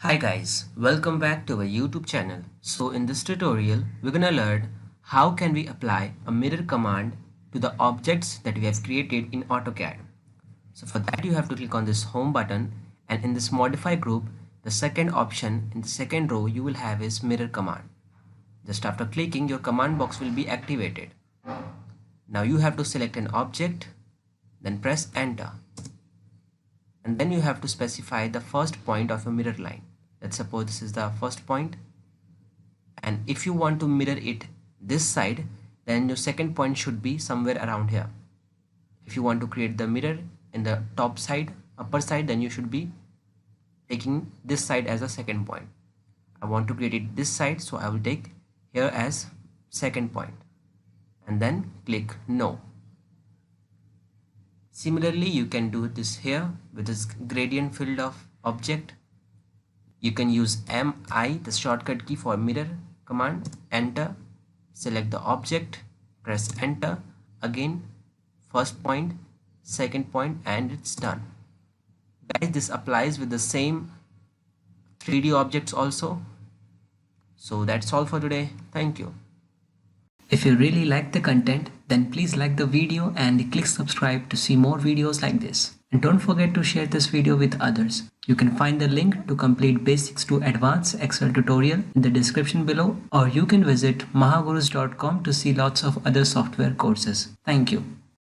Hi guys, welcome back to our YouTube channel. So in this tutorial, we're gonna learn how can we apply a mirror command to the objects that we have created in AutoCAD. So for that you have to click on this home button, and in this modify group, the second option in the second row you will have is mirror command. Just after clicking, your command box will be activated. Now you have to select an object, then press enter. And then you have to specify the first point of your mirror line. Let's suppose this is the first point, and if you want to mirror it this side, then your second point should be somewhere around here. If you want to create the mirror in the top side, upper side, then you should be taking this side as a second point. I want to create it this side, so I will take here as second point and then click no. Similarly, you can do this here with this gradient field of object. You can use MI, the shortcut key for mirror command, enter, select the object, press enter, again first point, second point, and it's done. Guys, this applies with the same 3D objects also. So that's all for today. Thank you. If you really like the content, then please like the video and click subscribe to see more videos like this. And don't forget to share this video with others. You can find the link to complete basics to advanced Excel tutorial in the description below, or you can visit mahagurus.com to see lots of other software courses. Thank you.